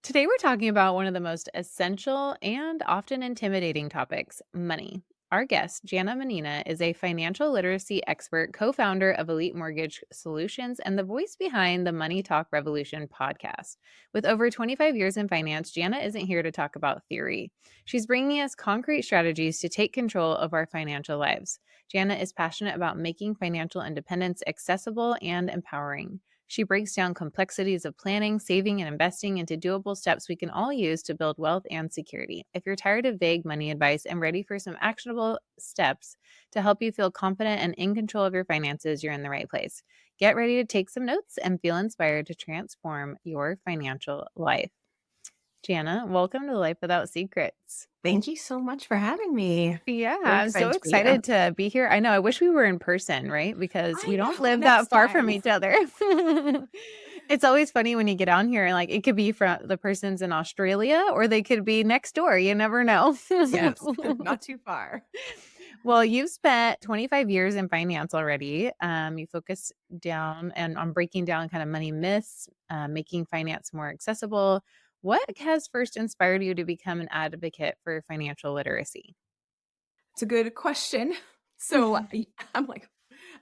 Today, we're talking about one of the most essential and often intimidating topics, money. Our guest, Jana Mannina, is a financial literacy expert, co founder of Elite Mortgage Solutions, and the voice behind the Money Talk Revolution podcast. With over 25 years in finance, Jana isn't here to talk about theory. She's bringing us concrete strategies to take control of our financial lives. Jana is passionate about making financial independence accessible and empowering. She breaks down complexities of planning, saving, and investing into doable steps we can all use to build wealth and security. If you're tired of vague money advice and ready for some actionable steps to help you feel confident and in control of your finances, you're in the right place. Get ready to take some notes and feel inspired to transform your financial life. Jana, welcome to Life Without Secrets. Thank you so much for having me. Yeah, Very I'm so excited to be here. excited to be here. I know. I wish we were in person, right? Because I we don't know, live that next far from time. each other. It's always funny when you get on here, like it could be from the person's in Australia or they could be next door. You never know. Yes, not too far. Well, you've spent 25 years in finance already. You focus down and on breaking down kind of money myths, making finance more accessible. What has first inspired you to become an advocate for financial literacy? It's a good question. So I'm like,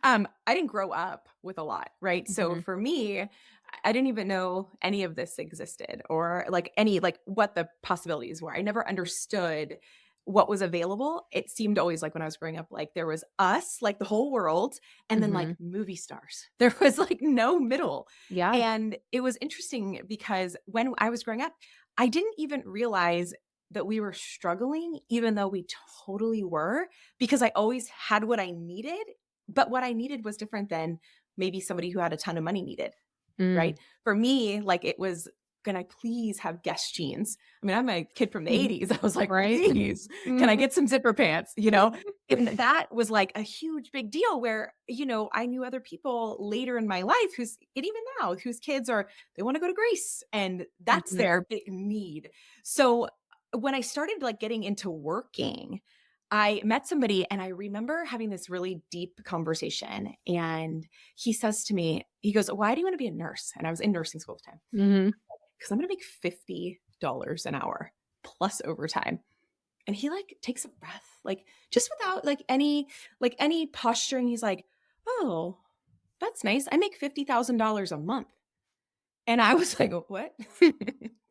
I didn't grow up with a lot, right? So Mhm. for me, I didn't even know any of this existed or like any like what the possibilities were. I never understood what was available. It seemed always like when I was growing up, like there was us, like the whole world, and then like Mhm. movie stars. There was like no middle. Yeah. And it was interesting because when I was growing up, I didn't even realize that we were struggling, even though we totally were, because I always had what I needed, but what I needed was different than maybe somebody who had a ton of money needed, Mm. right? For me, like it was, can I please have Guess jeans? I mean, I'm a kid from the 80s. I was like, Right? please, can I get some zipper pants? You know, and that was like a huge big deal where, I knew other people later in my life and even now, whose kids are, they want to go to Greece and that's Mhm. their big need. So when I started like getting into working, I met somebody and I remember having this really deep conversation. And he says to me, he goes, why do you want to be a nurse? And I was in nursing school at the time Mhm. because I'm going to make $50 an hour plus overtime. And he like takes a breath, like just without like any posturing. He's like, oh, that's nice. I make $50,000 a month. And I was like, what? I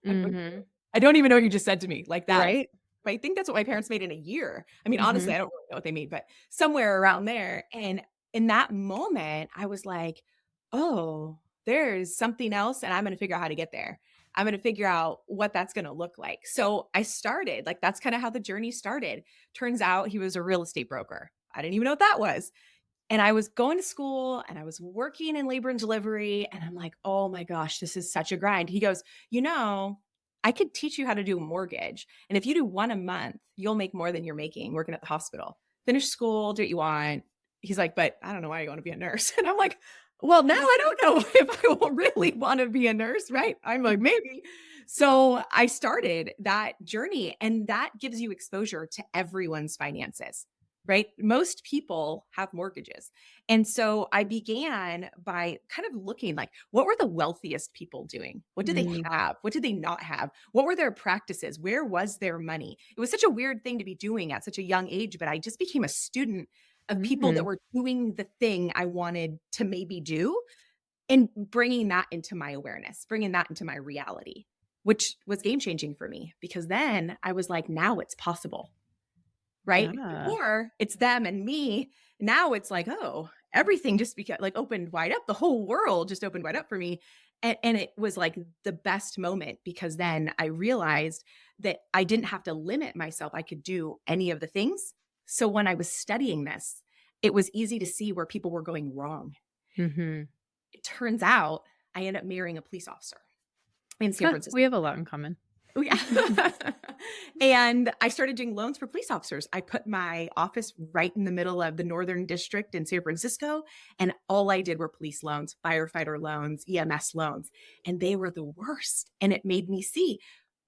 don't Mhm. I don't even know what you just said to me like that. Right? I think that's what my parents made in a year. I mean, honestly, Mhm. I don't really know what they made, but somewhere around there. And in that moment, I was like, oh, there's something else, and I'm going to figure out how to get there. I'm going to figure out what that's going to look like. So I started, like, that's kind of how the journey started. Turns out he was a real estate broker. I didn't even know what that was. And I was going to school and I was working in labor and delivery. And I'm like, oh my gosh, this is such a grind. He goes, I could teach you how to do a mortgage. And if you do one a month, you'll make more than you're making working at the hospital. Finish school, do what you want. He's like, but I don't know why you want to be a nurse. And I'm like, well, now I don't know if I will really want to be a nurse, right? I'm like, maybe. So I started that journey, and that gives you exposure to everyone's finances, right? Most people have mortgages. And so I began by kind of looking like, what were the wealthiest people doing? What did they Mm. have? What did they not have? What were their practices? Where was their money? It was such a weird thing to be doing at such a young age, but I just became a student of people that Mhm. were doing the thing I wanted to maybe do and bringing that into my awareness, bringing that into my reality, which was game changing for me because then I was like, now it's possible, right? Yeah. Before it's them and me. Now it's like, oh, everything just became like opened wide up. The whole world just opened wide up for me. And it was like the best moment because then I realized that I didn't have to limit myself. I could do any of the things. So when I was studying this, it was easy to see where people were going wrong. Mhm. It turns out I ended up marrying a police officer in San Huh, Francisco. we have a lot in common. Oh, yeah. And I started doing loans for police officers. I put my office right in the middle of the Northern District in San Francisco, and all I did were police loans, firefighter loans, EMS loans, and they were the worst. And it made me see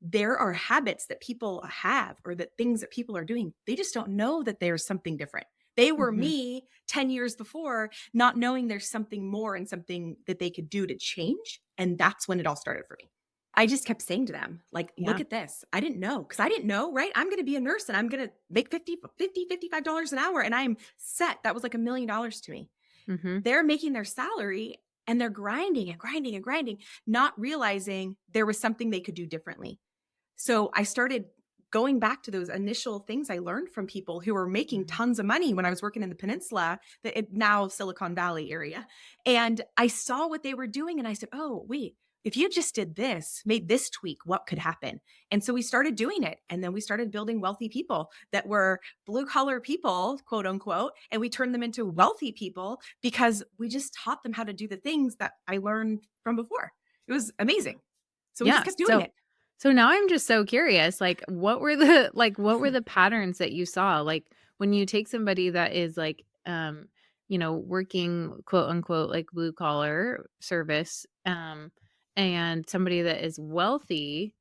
there are habits that people have or that things that people are doing. They just don't know that there's something different. They were Mhm. me 10 years before, not knowing there's something more and something that they could do to change. And that's when it all started for me. I just kept saying to them, like, Yeah. "Look at this. I didn't know, because I didn't know, right? I'm gonna be a nurse and I'm gonna make 55 an hour, and I'm set." That was like $1,000,000 to me. Mhm. They're making their salary and they're grinding and grinding and grinding, not realizing there was something they could do differently. So I started going back to those initial things I learned from people who were making Mhm. tons of money when I was working in the peninsula, now Silicon Valley area. And I saw what they were doing and I said, "Oh, wait, if you just did this, made this tweak, what could happen?" And so we started doing it. And then we started building wealthy people that were blue collar people, quote unquote. And we turned them into wealthy people because we just taught them how to do the things that I learned from before. It was amazing. So we just Yeah. kept doing it. So now I'm just so curious, like what were the what were the patterns that you saw? Like when you take somebody that is like working quote unquote like blue collar service and somebody that is wealthy,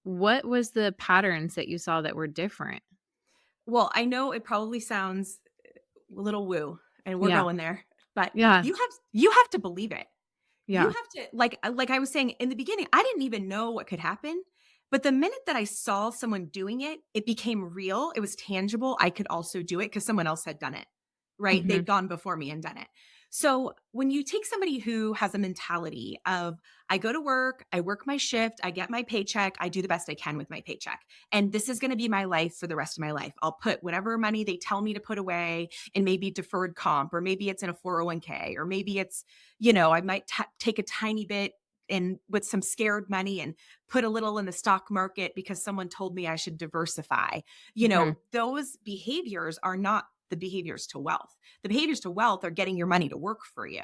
what was the patterns that you saw that were different? Well, I know it probably sounds a little woo, and we're Yeah. going there, but Yeah. you have to believe it. You Yeah. have to like I was saying in the beginning, I didn't even know what could happen, but the minute that I saw someone doing it, it became real, it was tangible, I could also do it because someone else had done it, right? Mhm. They'd gone before me and done it. So, when you take somebody who has a mentality of, "I go to work, I work my shift, I get my paycheck, I do the best I can with my paycheck, and this is gonna be my life for the rest of my life. I'll put whatever money they tell me to put away in maybe deferred comp, or maybe it's in a 401k, or maybe it's I might take a tiny bit and with some scared money and put a little in the stock market because someone told me I should diversify." Mhm. Those behaviors are not the behaviors to wealth. The behaviors to wealth are getting your money to work for you,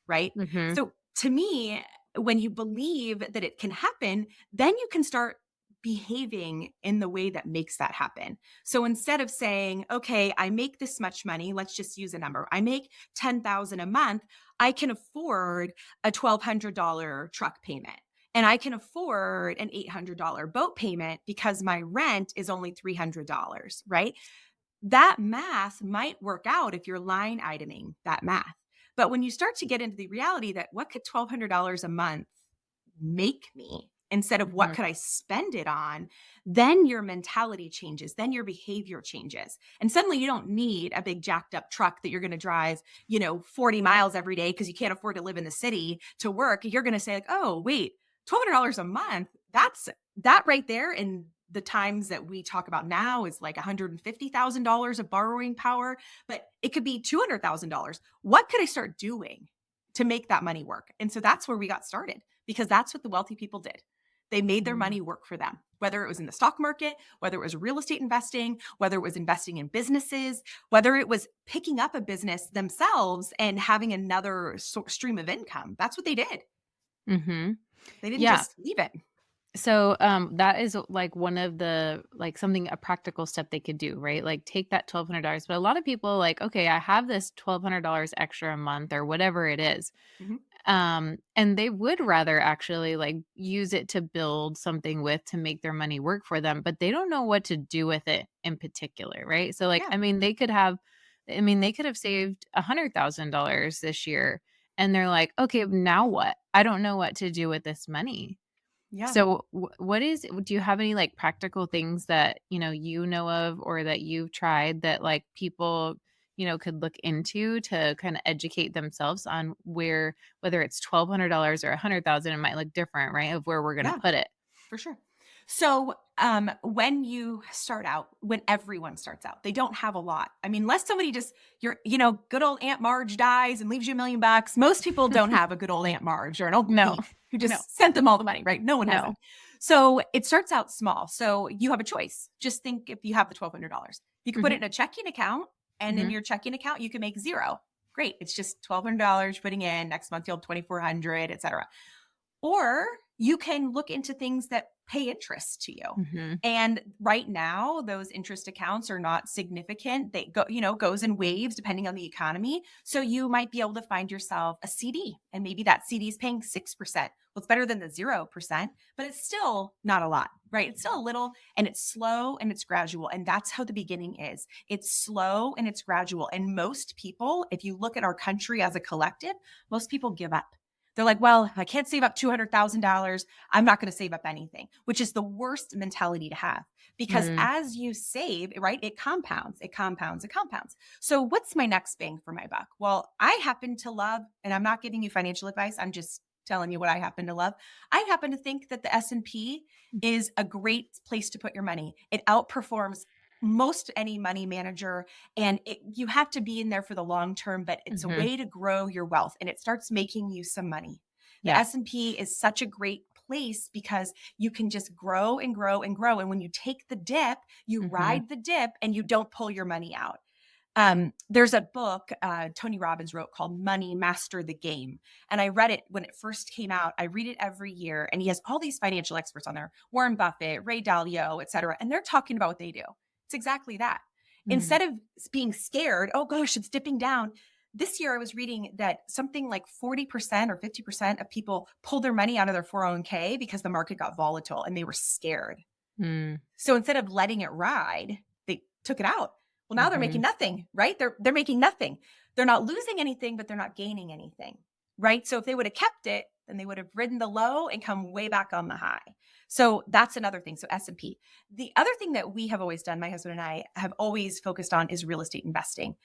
right? Mhm. So to me, when you believe that it can happen, then you can start behaving in the way that makes that happen. So instead of saying, "Okay, I make this much money, let's just use a number. I make 10,000 a month, I can afford a $1,200 truck payment. And I can afford an $800 boat payment because my rent is only $300, right?" That math might work out if you're line iteming that math. But when you start to get into the reality that what could $1,200 a month make me instead of what Mhm. could I spend it on, then your mentality changes, then your behavior changes. And suddenly you don't need a big jacked up truck that you're going to drive, 40 miles every day because you can't afford to live in the city to work. You're going to say like, "Oh, wait, $1,200 a month, that's that right there." In the times that we talk about now is like $150,000 of borrowing power, but it could be $200,000. What could I start doing to make that money work? And so that's where we got started, because that's what the wealthy people did. They made their Mhm. money work for them, whether it was in the stock market, whether it was real estate investing, whether it was investing in businesses, whether it was picking up a business themselves and having another stream of income. That's what they did. Mhm. They didn't Yeah. just leave it. So, that is like one of the like something a practical step they could do, right? Like take that $1,200. But a lot of people like, okay, I have this $1,200 extra a month or whatever it is. Mhm. And they would rather actually like use it to build something with to make their money work for them, but they don't know what to do with it in particular, right? So like, Yeah. they could have saved $100,000 this year and they're like, okay, now what? I don't know what to do with this money. Yeah. So, what is do you have any, like, practical things that, you know of or that you've tried that, like, people, could look into to kinda educate themselves on whether it's $1,200 or 100,000, it might look different, right, of where we're gonna Yeah. put it. For sure. So, when you start out, when everyone starts out, they don't have a lot. I mean, unless somebody just good old Aunt Marge dies and leaves you $1,000,000. Most people don't have a good old Aunt Marge or an Uncle No. Pete who No. just sent them all the money, right? No one has that. No. So it starts out small. So you have a choice. Just think, if you have the $1,200, you can put it Mhm. in a checking account, and in Mhm. your checking account, you can make zero. Great. It's just $1,200 putting in. Next month, you'll have 2,400, etc. Or you can look into things that pay interest to you. Mhm. And right now, those interest accounts are not significant. They goes in waves depending on the economy. So you might be able to find yourself a CD, and maybe that CD is paying 6%. Well, it's better than the 0%, but it's still not a lot, right? It's still a little, and it's slow and it's gradual. And that's how the beginning is. It's slow and it's gradual. And most people, if you look at our country as a collective, most people give up. They're like, well, if I can't save up $200,000, I'm not going to save up anything, which is the worst mentality to have because Mm, as you save, right, it compounds, it compounds, it compounds. So what's my next bang for my buck? Well, I happen to love, and I'm not giving you financial advice, I'm just telling you what I happen to love. I happen to think that the S&P is a great place to put your money. It outperforms most any money manager, and you have to be in there for the long term, but it's a mhm. way to grow your wealth and it starts making you some money. The Yeah. S&P is such a great place because you can just grow and grow and grow, and when you take the dip, you Mhm. ride the dip and you don't pull your money out. There's a book Tony Robbins wrote called Money Master the Game. And I read it when it first came out. I read it every year. And he has all these financial experts on there, Warren Buffett, Ray Dalio, et cetera. And they're talking about what they do. It's exactly that. Mm, Instead of being scared, oh gosh, it's dipping down. This year I was reading that something like 40% or 50% of people pulled their money out of their 401k because the market got volatile and they were scared. mm, So instead of letting it ride, they took it out. Well, now they're making mhm, nothing, right? They're making nothing. They're not losing anything, but they're not gaining anything, right? So if they would have kept it, then they would have ridden the low and come way back on the high. So that's another thing. So S&P. The other thing that we have always done, my husband and I have always focused on is real estate investing.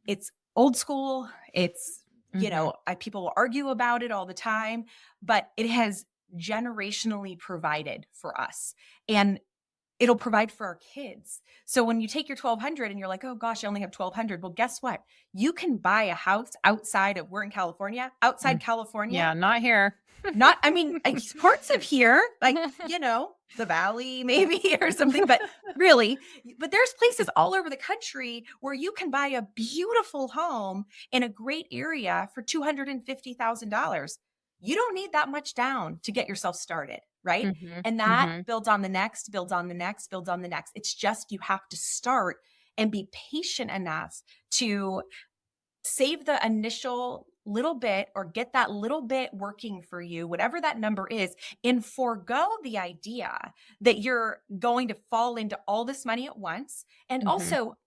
It's old school. It's, mhm, people will argue about it all the time, but it has generationally provided for us. And it'll provide for our kids. So when you take your 1200 and you're like, "Oh gosh, I only have 1200." Well, guess what? You can buy a house outside of we're in California, outside mm. California. Yeah, not here. Not I mean, parts of here, like, the valley maybe or something, but really, but there's places all over the country where you can buy a beautiful home in a great area for $250,000. You don't need that much down to get yourself started, right? Mhm, And that mhm, builds on the next, builds on the next, builds on the next. It's just you have to start and be patient enough to save the initial little bit or get that little bit working for you, whatever that number is, and forego the idea that you're going to fall into all this money at once. And mhm, also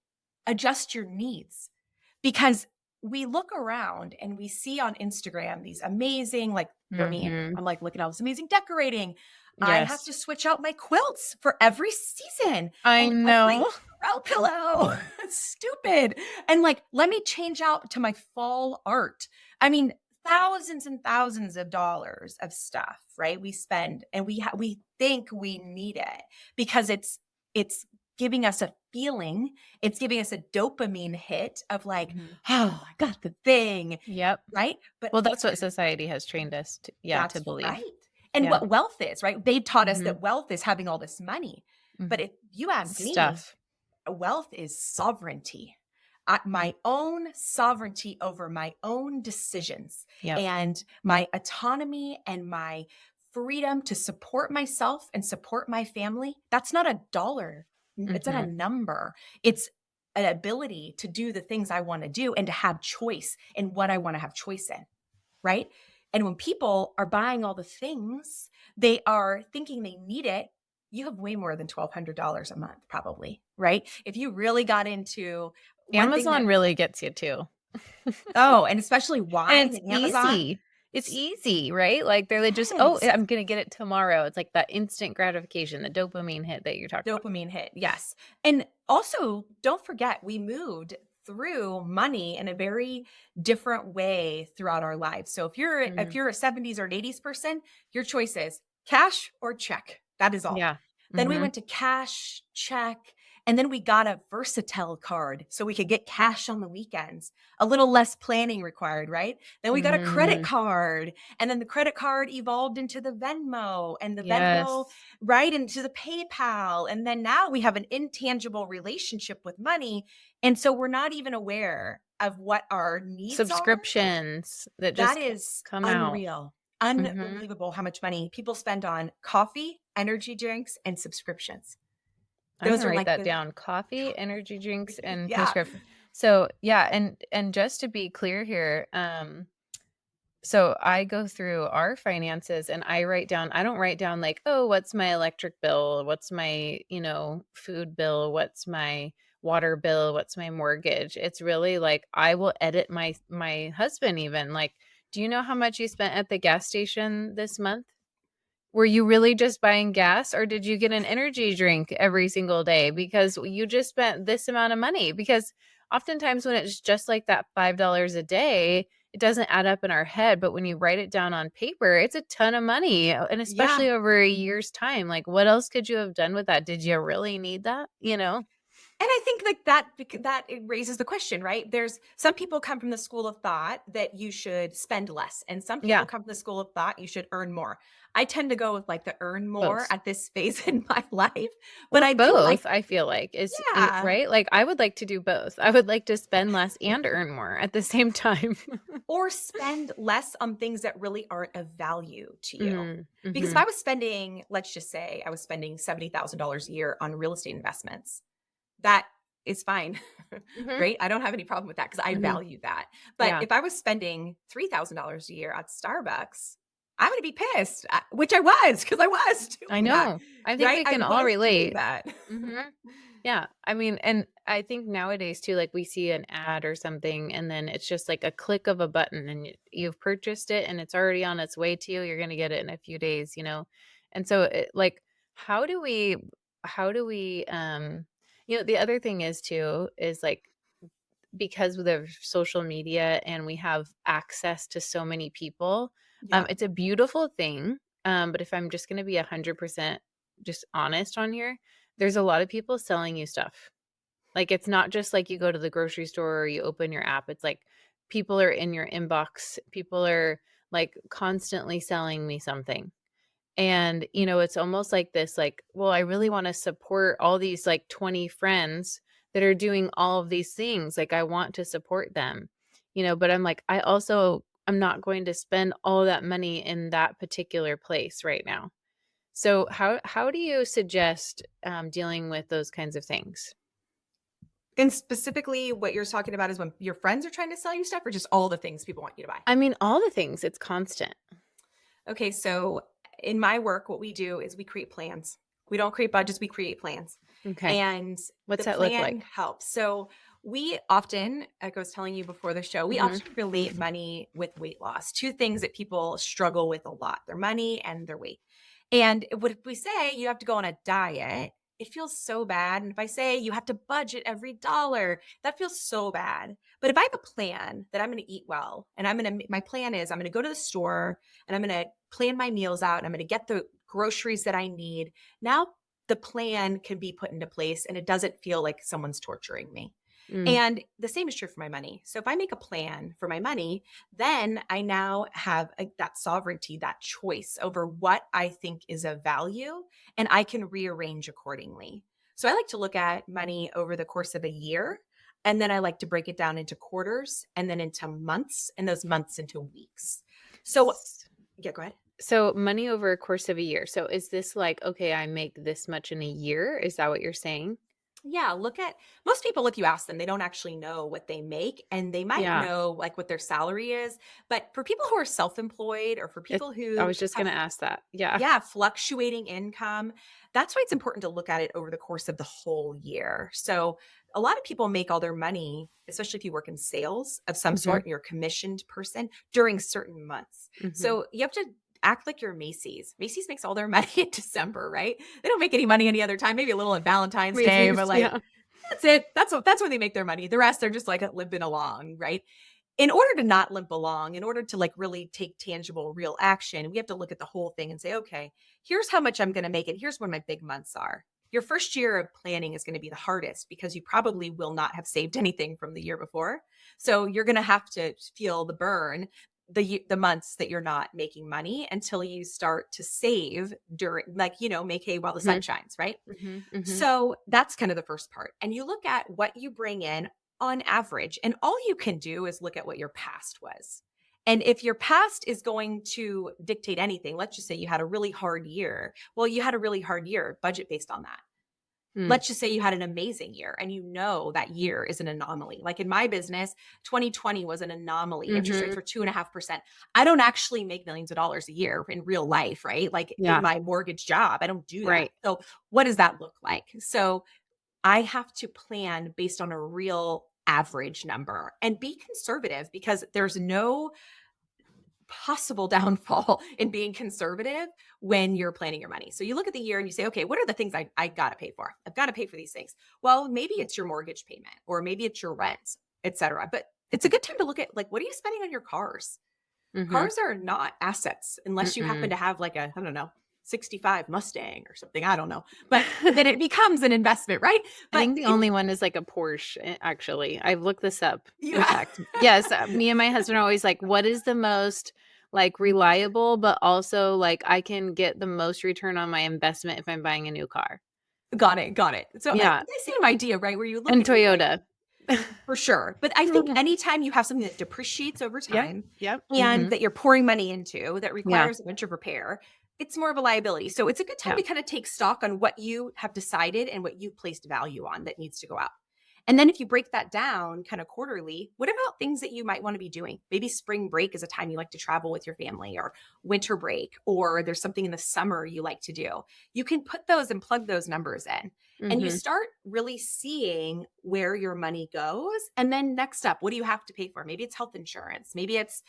adjust your needs because we look around and we see on Instagram these amazing, like for me, mhm. I'm like, look at all this amazing decorating. I have Yes. to switch out my quilts for every season I and every know. throw pillow. It's stupid. And like, let me change out to my fall art. I mean, thousands and thousands of dollars of stuff, right? We spend and we think we need it because it's giving us a feeling, it's giving us a dopamine hit of like, Mhm. oh, I got the thing, Yep. right? But Well, that's what society has trained us to, yeah, to that's believe. right. And Yeah. what wealth is, right? They taught us Mhm, that wealth is having all this money. But mhm. if you ask me, Stuff. wealth is sovereignty. Mm, My own sovereignty over my own decisions yep. and my autonomy and my freedom to support myself and support my family. That's not a dollar. It's not a Mhm, number. It's an ability to do the things I want to do and to have choice in what I want to have choice in, right? And when people are buying all the things, they are thinking they need it. You have way more than $1,200 a month, probably, right? If you really got into one thing Amazon that, really gets you too. oh, and especially And wine it's and Amazon, easy. It's easy, right? Like, they're like just, "Oh, yes, I'm gonna get it tomorrow." It's like that instant gratification, the dopamine hit that you're talking about. dopamine hit. Yes. And also, don't forget, we moved through money in a very different way throughout our lives. So if Mm, you're a 70s or an 80s person, your choice is cash or check. That is all. yeah. Then we Mhm. went to cash, check, and then we got a Versatile card so we could get cash on the weekends. A little less planning required, right? Then we got a credit Mhm. card, and then the credit card evolved into the Venmo, and the Venmo, Yes. right, into the PayPal. And then now we have an intangible relationship with money. And so we're not even aware of what our needs are. Subscriptions that That just is come out. unreal. Mhm. Unbelievable how much money people spend on coffee, energy drinks, and subscriptions. I'm Those gonna are write like that the down. Coffee, energy drinks, and yeah. prescription. So, yeah, and just to be clear here, so I go through our finances and I don't write down like, "Oh, what's my electric bill? What's my, food bill? What's my water bill? What's my mortgage?" It's really like I will edit my husband even like, Do you know how much you spent at the gas station this month? Were you really just buying gas, or did you get an energy drink every single day? Because you just spent this amount of money. Because oftentimes when it's just like that $5 a day, it doesn't add up in our head. But when you write it down on paper, it's a ton of money. And Yeah. especially over a year's time. Like, what else could you have done with that? Did you really need that? You know? And I think like that that it raises the question, right? There's some people come from the school of thought that you should spend less, and some people Yeah. come from the school of thought you should earn more. I tend to go with like the earn more Both. at this phase in my life, but Or I do like both, I feel like is yeah, right? Like, I would like to do both. I would like to spend less and earn more at the same time. or spend less on things that really aren't of value to you. Mm, Because if mhm. I was spending, let's just say I was spending $70,000 a year on real estate investments, that is fine. Mhm, Great. I don't have any problem with that because I mhm. value that. But Yeah, if I was spending $3,000 a year at Starbucks, I'm going to be pissed, which I was because I was I doing that. know. I think Right. we I can all was doing relate. that. Mhm. Yeah, I mean, and I think nowadays too, like, we see an ad or something, and then it's just like a click of a button, and you've purchased it, and it's already on its way to you. You're gonna get it in a few days, you know? And so, like, how do we the other thing is too, is, like, because of the social media and we have access to so many people, Yeah. it's a beautiful thing, but if I'm just gonna be 100% just honest on here, there's a lot of people selling you stuff. Like, it's not just like you go to the grocery store or you open your app, it's like people are in your inbox, people are, like, constantly selling me something. And, it's almost like this, like, well, I really want to support all these like 20 friends that are doing all of these things. Like, I want to support them, but I'm like, I'm not going to spend all that money in that particular place right now. So how do you suggest dealing with those kinds of things? And specifically, what you're talking about is when your friends are trying to sell you stuff or just all the things people want you to buy? I mean, all the things, it's constant. Okay, so in my work, what we do is we create plans. We don't create budgets, we create plans. Okay. And What's the that look plan like? helps. So we often, like I was telling you before the show, we Hmm. often relate money with weight loss. Two things that people struggle with a lot, their money and their weight. And what if we say you have to go on a diet, it feels so bad. And if I say you have to budget every dollar, that feels so bad. But if I have a plan that I'm going to eat well, and my plan is I'm going to go to the store and I'm going to plan my meals out and I'm going to get the groceries that I need. Now the plan can be put into place and it doesn't feel like someone's torturing me. Mm. And the same is true for my money. So if I make a plan for my money, then I now have that sovereignty, that choice over what I think is of value, and I can rearrange accordingly. So I like to look at money over the course of a year. And then I like to break it down into quarters and then into months and those months into weeks. So, S- yeah, go ahead. So money over a course of a year. So is this like, okay, I make this much in a year? Is that what you're saying? Yeah, look at most people if you ask them, they don't actually know what they make and they might Yeah. know like what their salary is, but for people who are self-employed or for It people I who was just have gonna ask that. Yeah. yeah, fluctuating income, that's why it's important to look at it over the course of the whole year. So, a lot of people make all their money, especially if you work in sales of some Mhm, sort, you're a commissioned person during certain months. mhm. So, you have to act like you're Macy's. Macy's makes all their money in December, right? They don't make any money any other time, maybe a little on Valentine's Day, Macy's, but like yeah. that's it. That's when they make their money. The rest they're just like limping along, right? In order to not limp along, in order to like really take tangible, real action, we have to look at the whole thing and say, okay, here's how much I'm going to make, and here's when my big months are. Your first year of planning is going to be the hardest because you probably will not have saved anything from the year before. So you're going to have to feel the burn the months that you're not making money until you start to save during like make hay while the sun Mhm, shines, right? mhm, mhm. So that's kind of the first part. And you look at what you bring in on average, and all you can do is look at what your past was. And if your past is going to dictate anything, let's just say you had a really hard year. Well, you had a really hard year, budget based on that. Mm, Let's just say you had an amazing year and you know that year is an anomaly. Like in my business, 2020 was an anomaly. Interest rates mhm. were 2.5%. I don't actually make millions of dollars a year in real life, right? Like in Yeah, my mortgage job, I don't do that. right. So, what does that look like? So, I have to plan based on a real average number and be conservative because there's no possible downfall in being conservative when you're planning your money. So you look at the year and you say, okay, what are the things I got to pay for? I've got to pay for these things. Well, maybe it's your mortgage payment or maybe it's your rent, etc. But it's a good time to look at like, what are you spending on your cars? Mhm. Cars are not assets unless you happen Mm-mm. to have like a, I don't know, 65 Mustang or something. I don't know. But then it becomes an investment, right? I But think the in only one is like a Porsche, actually. I've looked this up. you In fact, yes, me and my husband are always like, what is the most like reliable, but also like I can get the most return on my investment if I'm buying a new car? got it, got it. So Yeah. the same idea, right? Where you look And at things like Toyota. for sure. But I think anytime you have something that depreciates over Yep. time Yep. and Mhm. that you're pouring money into that Yeah. requires a bunch of repair, it's more of a liability. So it's a good time Yeah. to kind of take stock on what you have decided and what you placed value on that needs to go out. And then if you break that down kind of quarterly, what about things that you might want to be doing? Maybe spring break is a time you like to travel with your family, or winter break, or there's something in the summer you like to do. You can put those and plug those numbers in. And you Mhm. start really seeing where your money goes. And then next up, what do you have to pay for? Maybe it's health insurance. Maybe it's,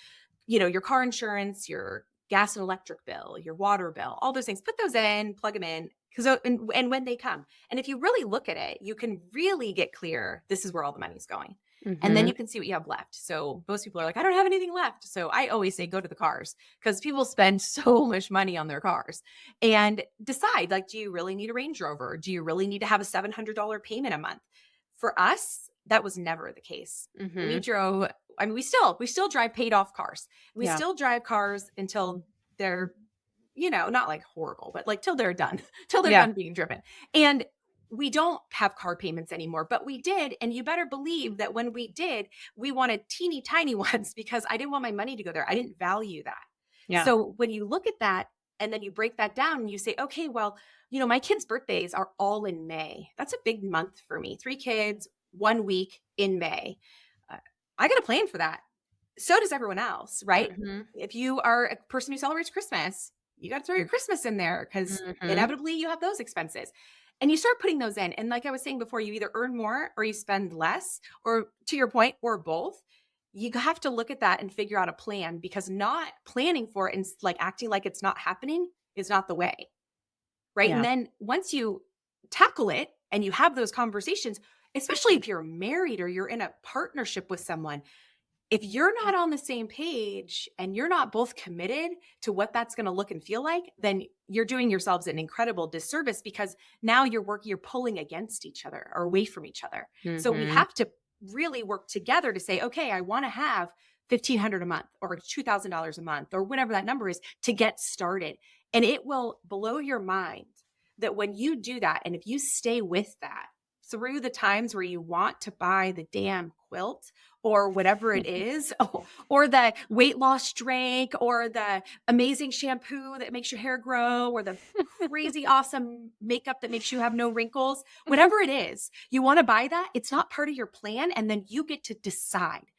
your car insurance, your gas and electric bill, your water bill, all those things. Put those in, plug them in. Because and when they come, and if you really look at it, you can really get clear. This is where all the money's going, and then Mhm. you can see what you have left. So most people are like, I don't have anything left. So I always say, go to the cars because people spend so much money on their cars, and decide like, do you really need a Range Rover? Do you really need to have a $700 payment a month? For us, that was never the case. We Mhm. drove. I mean, we still drive paid off cars. We Yeah. still drive cars until they're, not like horrible, but like till they're done, till they're Yeah. done being driven. And we don't have car payments anymore, but we did. And you better believe that when we did, we wanted teeny tiny ones because I didn't want my money to go there. I didn't value that. Yeah. So when you look at that and then you break that down and you say, okay, well, my kids' birthdays are all in May. That's a big month for me. Three kids, 1 week in May. Uh, I got a plan for that. So does everyone else, right? Mhm. If you are a person who celebrates Christmas, you got to throw your Christmas in there because Mhm. inevitably you have those expenses. And you start putting those in. And like I was saying before, you either earn more or you spend less, or to your point, or both. You have to look at that and figure out a plan, because not planning for it and like acting like it's not happening is not the way. Right. And Yeah. then once you tackle it and you have those conversations, especially if you're married or you're in a partnership with someone, if you're not on the same page and you're not both committed to what that's going to look and feel like, then you're doing yourselves an incredible disservice, because now you're pulling against each other or away from each other. So we Mhm. have to really work together to say, okay, I want to have 1,500 a month or $2,000 a month or whatever that number is to get started. And it will blow your mind that when you do that, and if you stay with that through the times where you want to buy the damn quilt or whatever it is, or the weight loss drink, or the amazing shampoo that makes your hair grow, or the crazy awesome makeup that makes you have no wrinkles, whatever it is, you want to buy that. It's not part of your plan. And then you get to decide,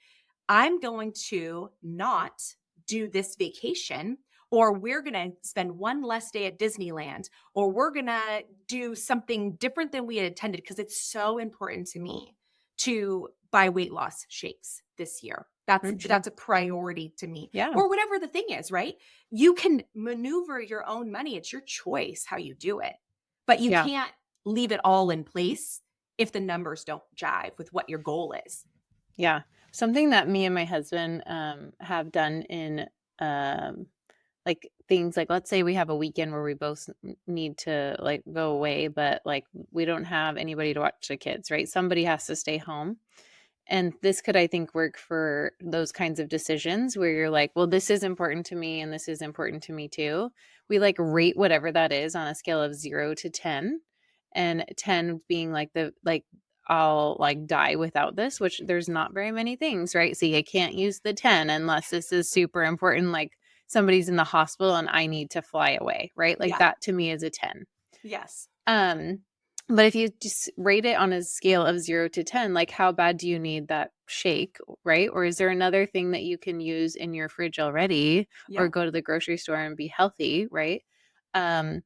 I'm going to not do this vacation, or we're going to spend one less day at Disneyland, or we're going to do something different than we had intended because it's so important to me to buy weight loss shakes this year. Mhm. That's a priority to me. Yeah. Or whatever the thing is, right? You can maneuver your own money. It's your choice how you do it. But you Yeah. can't leave it all in place if the numbers don't jive with what your goal is. Yeah. Something that me and my husband, have done in, um, like, things like, let's say we have a weekend where we both need to, like, go away, but, like, we don't have anybody to watch the kids, right? Somebody has to stay home. And this could, I think, work for those kinds of decisions where you're like, well, this is important to me and this is important to me too. We like rate whatever that is on a scale of 0 to 10, and 10 being like I'll like die without this, which there's not very many things, right? So you can't use the 10 unless this is super important, like somebody's in the hospital and I need to fly away, right? Like Yeah. that to me is a 10. Yes. Um, but if you just rate it on a scale of 0 to 10, like how bad do you need that shake, right? Or is there another thing that you can use in your fridge already, or Yeah. go to the grocery store and be healthy, right? Um,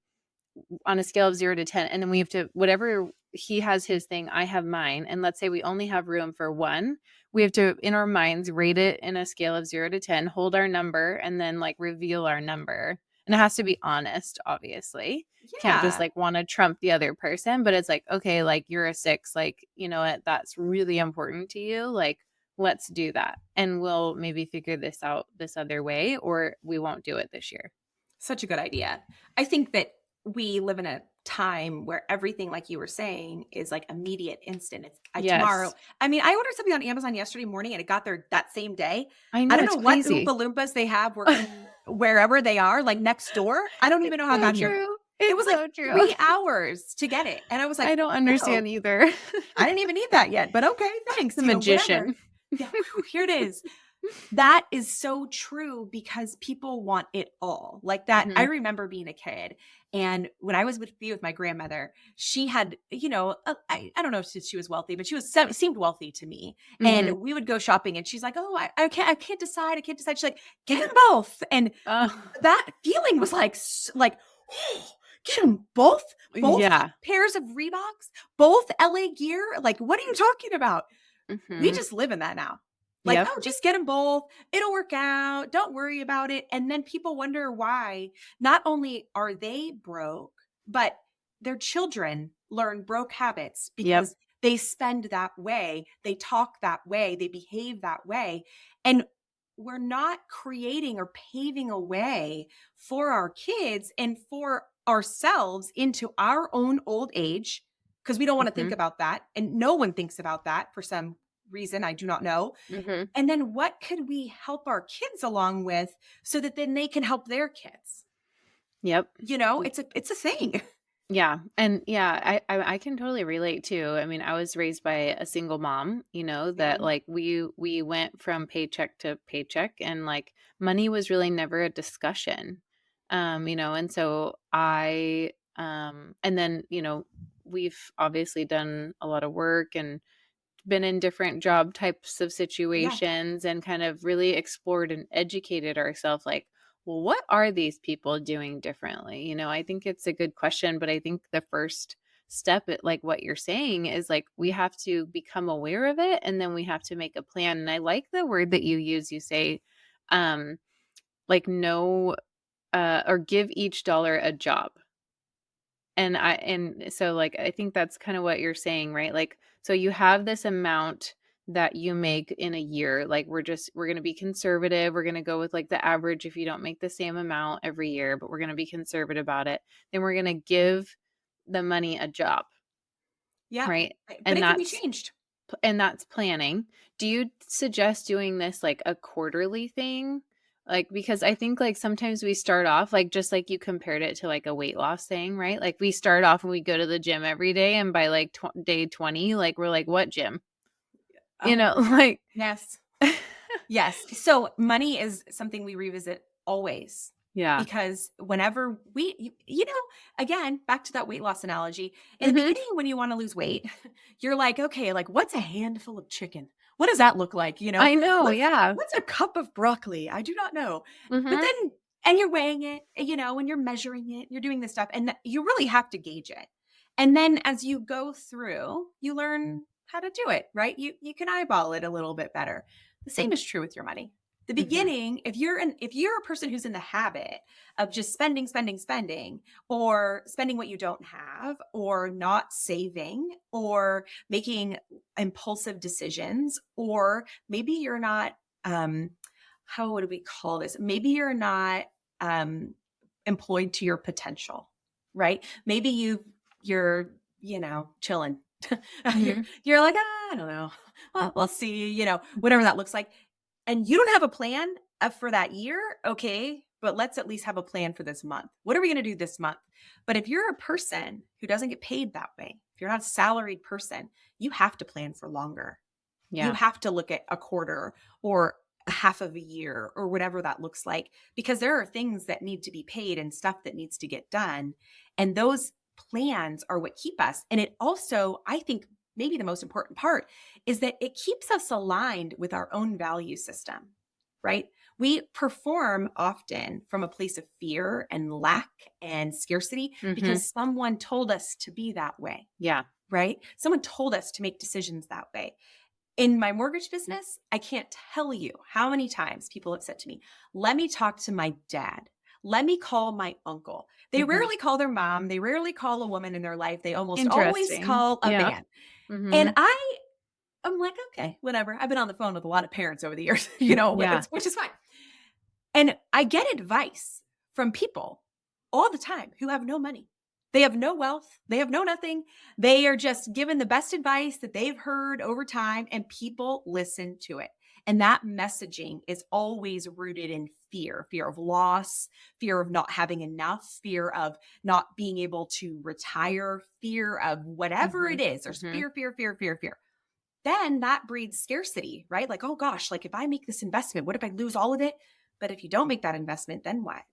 on a scale of 0 to 10, and then we have to whatever he has his thing, I have mine, and let's say we only have room for one, we have to, in our minds, rate it in a scale of 0 to 10, hold our number, and then, like, reveal our number. And it has to be honest, obviously. Can't just, Yeah. like, wanna trump the other person, but it's like, "Okay, like, you're a 6, like, you know what? That's really important to you, like, let's do that, and we'll maybe figure this out this other way, or we won't do it this year." Such a good idea. I think that we live in a time where everything, like you were saying, is like immediate, instant. It's tomorrow. Yes. I mean, I ordered something on Amazon yesterday morning and it got there that same day. I I know, don't it's know what crazy. Oompa Loompas they have working wherever they are, like next door. I don't even It's know how it so got here. true. It It's was like so true. 3 hours to get it. And I was like, I don't oh, understand either. I didn't even need that yet, but okay, thanks. The Whatever. magician. Yeah, whew, here it is. That is so true because people want it all. Like that, I Mhm, remember being a kid, and when I was with my grandmother, she had, I don't know if she was wealthy, but she was seemed wealthy to me. mhm. And we would go shopping, and she's like, "Oh, I can't decide. I can't decide." She's like, "Get them both." And Oh, that feeling was like, oh, get them both yeah. pairs of Reeboks, both LA Gear. Like, what are you talking about? We Mhm. just live in that now. Like, Yep. "Oh, just get them both. It'll work out. Don't worry about it." And then people wonder why not only are they broke, but their children learn broke habits Yep. because they spend that way, they talk that way, they behave that way. And we're not creating or paving a way for our kids and for ourselves into our own old age because we don't want to think Mhm, about that. And no one thinks about that for some reason I do not know. mhm. And then what could we help our kids along with so that then they can help their kids? Yep. It's a thing. Yeah, and yeah, I can totally relate too. I mean, I was raised by a single mom, that Same. like we went from paycheck to paycheck, and like money was really never a discussion. And so and then, we've obviously done a lot of work and been in different job types of Yeah. situations and kind of really explored and educated ourselves, like, well, what are these people doing differently? I think it's a good question, but I think the first step at like what you're saying is like we have to become aware of it, and then we have to make a plan. And I like the word that you use. You say um like no or give each dollar a job. And so, like, I think that's kinda what you're saying, right? Like, so you have this amount that you make in a year, like, we're gonna be conservative, we're gonna go with, like, the average if you don't make the same amount every year, but we're gonna be conservative about it. Then we're gonna give the money a job, Yeah. right? But And it can be that's changed. and that's planning. Do you suggest doing this like a quarterly thing? Like, because I think like sometimes we start off like just like you compared it to like a weight loss thing, right? Like we start off and we go to the gym every day, and by like day 20, like we're like, what gym? Oh, Like, yes. Yes. So money is something we revisit always yeah. because whenever again, back to that weight loss analogy, in the Hmm. beginning, when you want to lose weight, you're like, okay, like what's a handful of chicken? What does that look like? I know. What's Yeah. what's a cup of broccoli? I do not know. But Hmm. then, and you're weighing it, and you're measuring it, you're doing this stuff, and you really have to gauge it. And then as you go through, you learn how to do it, right? You can eyeball it a little bit better. The same is true with your money. The Hmm. beginning, if you're a person who's in the habit of just spending, spending, spending, or spending what you don't have, or not saving, or making impulsive decisions, or maybe you're not how would we call this? Maybe you're not um employed to your potential, right? Maybe you're, chilling. you're, Hmm. you're like, "Ah, I don't know. Well, we'll see, whatever that looks like." And you don't have a plan for that year. Okay. But let's at least have a plan for this month. What are we going to do this month? But if you're a person who doesn't get paid that way, if you're not a salaried person, you have to plan for longer. You Yeah. have to look at a quarter or a half of a year or whatever that looks like, because there are things that need to be paid and stuff that needs to get done. And those plans are what keep us. And it also, I think, maybe the most important part is that it keeps us aligned with our own value system, right? We perform often from a place of fear and lack and scarcity Hmm. because someone told us to be that way. Yeah. right? Someone told us to make decisions that way. In my mortgage business, I can't tell you how many times people have said to me, let me talk to my dad. Let me call my uncle. They Mhm. rarely call their mom. They rarely call a woman in their life. They almost always Interesting. call a Yeah. man. And Mhm. I'm like, okay, whatever. I've been on the phone with a lot of parents over the years, Yeah. which is fine. And I get advice from people all the time who have no money. They have no wealth. They have no nothing. They are just given the best advice that they've heard over time, and people listen to it. And that messaging is always rooted in fear of loss, fear of not having enough, fear of not being able to retire, fear of whatever it Mhm. is. There's Mhm. fear, fear, fear, fear, fear. Then that breeds scarcity, right? Like, oh gosh, like if I make this investment, what if I lose all of it? But if you don't make that investment, then what?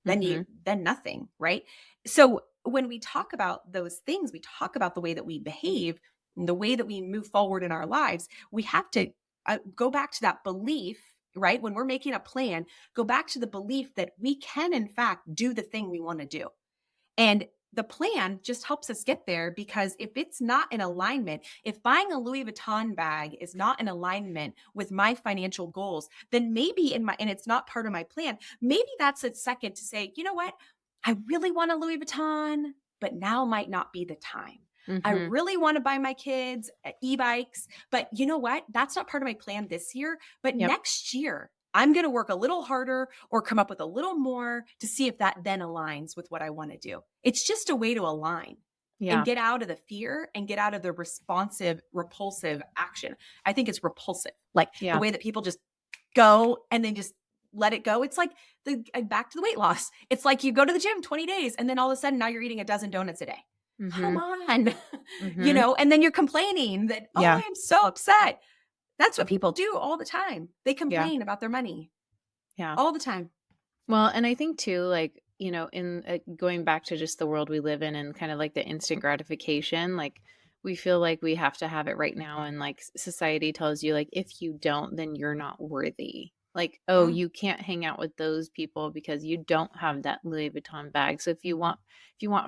Mhm. Then nothing, right? So when we talk about those things, we talk about the way that we behave, and the way that we move forward in our lives. We have to go back to that belief, right? When we're making a plan, go back to the belief that we can, in fact, do the thing we want to do. And the plan just helps us get there because if it's not in alignment, if buying a Louis Vuitton bag is not in alignment with my financial goals, then maybe and it's not part of my plan, maybe that's a second to say, you know what? I really want a Louis Vuitton, but now might not be the time. I Mhm. really want to buy my kids e-bikes, but you know what? That's not part of my plan this year, but Yep. next year I'm going to work a little harder or come up with a little more to see if that then aligns with what I want to do. It's just a way to align and Yeah. get out of the fear and get out of the responsive, repulsive action. I think it's repulsive, like the Yeah. way that people just go and then just let it go. It's like back to the weight loss. It's like you go to the gym 20 days and then all of a sudden now you're eating a dozen donuts a day. Come Mhm. on. Mhm. And then you're complaining that, oh, Yeah. I'm so upset. That's what people do all the time. They Yeah. complain about their money Yeah. all the time. Well, and I think too, like, in going back to just the world we live in and kind of like the instant gratification, like we feel like we have to have it right now. And like society tells you, like, if you don't, then you're not worthy. Like, oh, Yeah. you can't hang out with those people because you don't have that Louis Vuitton bag. So if you want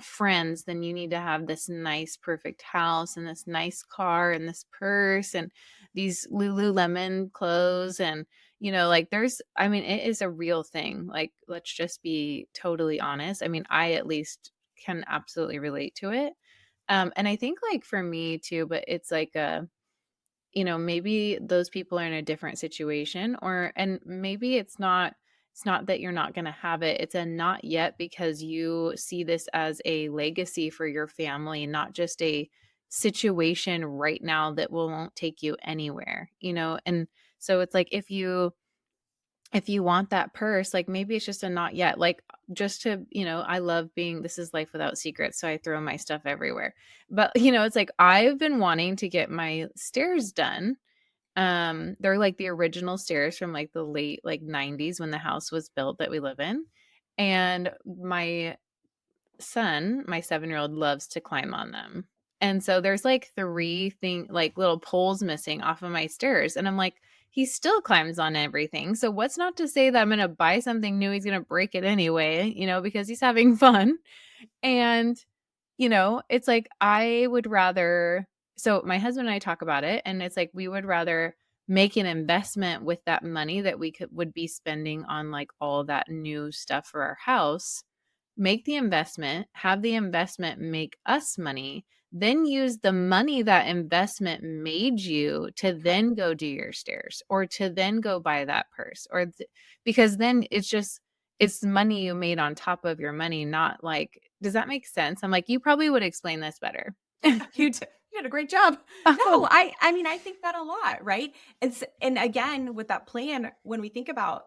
friends, then you need to have this nice, perfect house and this nice car and this purse and these Lululemon clothes and like I mean, it is a real thing. Like, let's just be totally honest. I mean, I at least can absolutely relate to it. And I think like for me too, but it's like maybe those people are in a different situation and maybe it's not that you're not going to have it. It's a not yet because you see this as a legacy for your family, not just a situation right now that won't take you anywhere. And so it's like if you want that purse, like, maybe it's just a not yet, like, just I love being this is life without secrets, so I throw my stuff everywhere. But, it's like, I've been wanting to get my stairs done. They're, like, the original stairs from, like, the late, like, 90s when the house was built that we live in, and my 7-year-old loves to climb on them. And so there's like like little poles missing off of my stairs. And I'm like, he still climbs on everything. So what's not to say that I'm going to buy something new? He's going to break it anyway, because he's having fun. And, it's like, I would rather, so my husband and I talk about it, and it's like, we would rather make an investment with that money that would be spending on like all that new stuff for our house, make the investment, have the investment make us money, then use the money that investment made you to then go do your stairs or to then go buy that purse because then it's money you made on top of your money, not like, does that make sense? I'm like, you probably would explain this better. You did a great job. No, Oh, I mean, I think that a lot, right? And again, with that plan, when we think about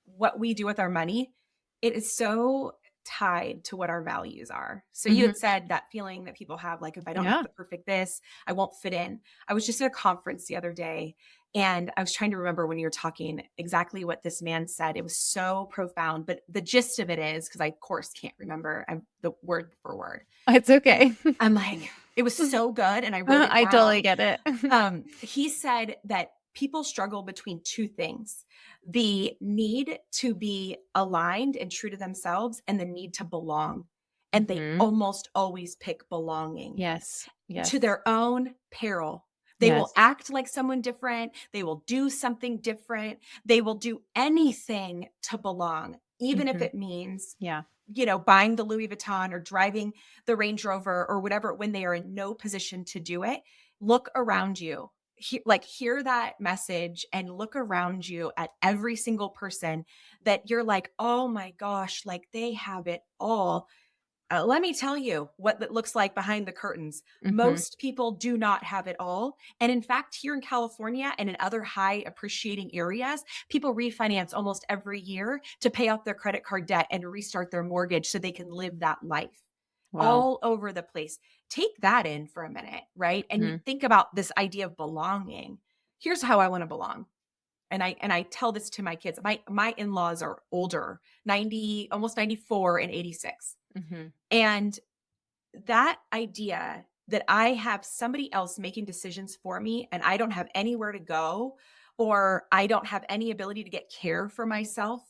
what we do with our money, it is so tied to what our values are. So you mhm. had said that feeling that people have, like, if I don't have Yeah. the perfect this, I won't fit in. I was just at a conference the other day and I was trying to remember when you were talking exactly what this man said. It was so profound, but the gist of it is, because I of course can't remember the word for word. It's okay. I'm like, it was so good, and I wrote it I totally down. get it. He said that people struggle between two things: the need to be aligned and true to themselves, and the need to belong. and they Mhm. almost always pick belonging Yes. to Yes. their own peril. They will Yes. act like someone different. They will do something different. They will do anything to belong, even if Mhm. it means, Yeah. buying the Louis Vuitton or driving the Range Rover or whatever when they are in no position to do it. Look around you. Hear that message and look around you at every single person that you're like, oh my gosh, like they have it all. Let me tell you what that looks like behind the curtains. Mhm. Most people do not have it all. And in fact, here in California and in other high appreciating areas, people refinance almost every year to pay off their credit card debt and restart their mortgage so they can live that life Wow. all over the place. Take that in for a minute, right? And you Mhm. think about this idea of belonging. Here's how I want to belong. And I tell this to my kids. My in-laws are older, 90, almost 94 and 86. Mhm. And that idea that I have somebody else making decisions for me and I don't have anywhere to go or I don't have any ability to get care for myself,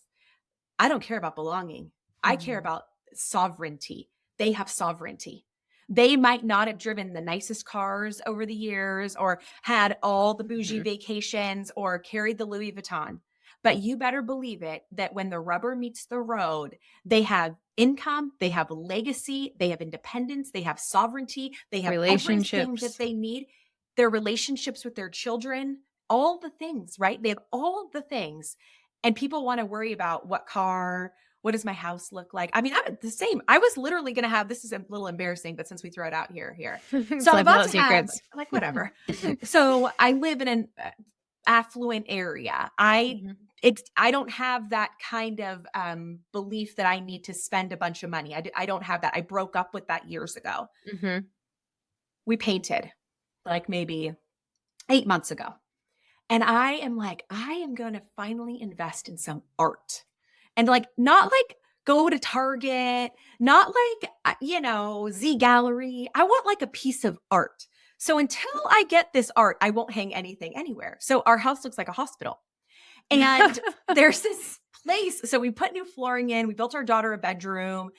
I don't care about belonging. I care Mhm. about sovereignty. They have sovereignty. They might not have driven the nicest cars over the years or had all the bougie Mhm. vacations or carried the Louis Vuitton. But you better believe it that when the rubber meets the road, they have income, they have legacy, they have independence, they have sovereignty, they have everything that Relationships. they need. Their relationships with their children, all the things, right? They have all the things and people want to worry about what does my house look like? I mean, I'm the same. I was literally going to have, this is a little embarrassing, but since we throw it out here. So I'm Slept about out to have, secrets. like, whatever. So I live in an affluent area. Mhm. I don't have that kind of belief that I need to spend a bunch of money. I don't have that. I broke up with that years ago. Mhm. We painted like maybe 8 months ago. And I am like, I am going to finally invest in some art. And like, not like go to Target, not like, Z Gallery. I want like a piece of art. So until I get this art, I won't hang anything anywhere. So our house looks like a hospital. And there's this place. So we put new flooring in, we built our daughter a bedroom,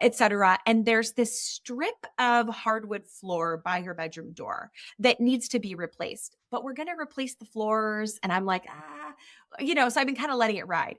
etc. And there's this strip of hardwood floor by her bedroom door that needs to be replaced. But we're going to replace the floors. And I'm like, so I've been kind of letting it ride.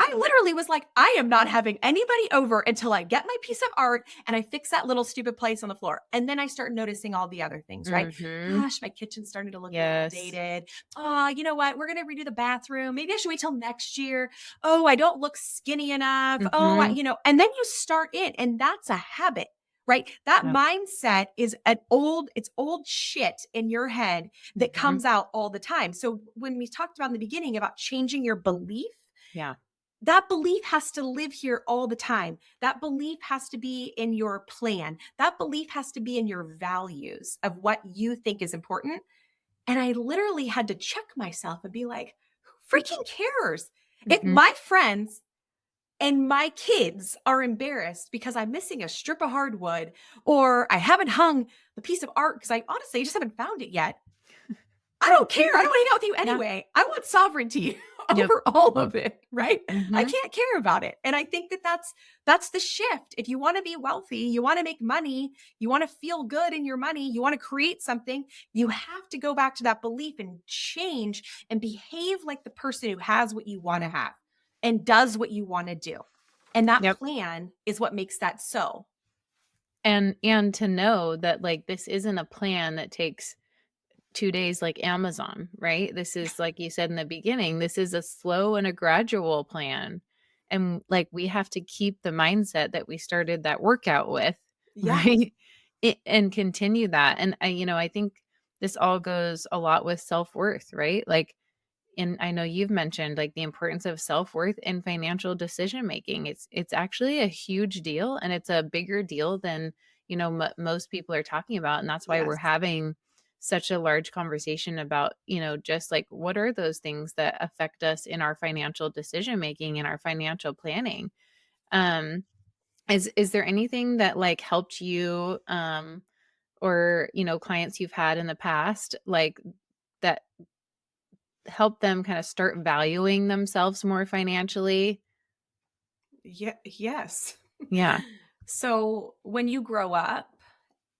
I literally was like, I am not having anybody over until I get my piece of art and I fix that little stupid place on the floor. And then I start noticing all the other things, right? Mhm. Gosh, my kitchen's starting to look a little Yes. dated. Oh, you know what? We're going to redo the bathroom. Maybe I should wait till next year. Oh, I don't look skinny enough. Oh, Mhm. and then you start in, and that's a habit. Right. That Yep. mindset is it's old shit in your head that Mhm. comes out all the time. So when we talked about in the beginning about changing your belief, Yeah. that belief has to live here all the time. That belief has to be in your plan. That belief has to be in your values of what you think is important. And I literally had to check myself and be like, who freaking cares? If Mhm. my friends and my kids are embarrassed because I'm missing a strip of hardwood or I haven't hung the piece of art because I honestly just haven't found it yet, I don't care. I don't want to hang out with you Yeah. anyway. I want sovereignty Yep. over all of it, right? I Mhm. can't care about it. And I think that that's the shift. If you want to be wealthy, you want to make money, you want to feel good in your money, you want to create something, you have to go back to that belief and change and behave like the person who has what you want to have and does what you want to do. And that Yep. plan is what makes that so. And to know that, like, this isn't a plan that takes 2 days like Amazon, right? This is, like you said in the beginning, this is a slow and a gradual plan. And, like, we have to keep the mindset that we started that workout with, Yeah. right? And continue that. And I think this all goes a lot with self-worth, right? Like, and I know you've mentioned, like, the importance of self-worth in financial decision making. It's actually a huge deal, and it's a bigger deal than, most people are talking about, and that's why we're Yes. having such a large conversation about, just, like, what are those things that affect us in our financial decision making and our financial planning? Um, is there anything that, like, helped you, or, clients you've had in the past, like, that help them kinda start valuing themselves more financially? Yeah. Yes. Yeah. So when you grow up,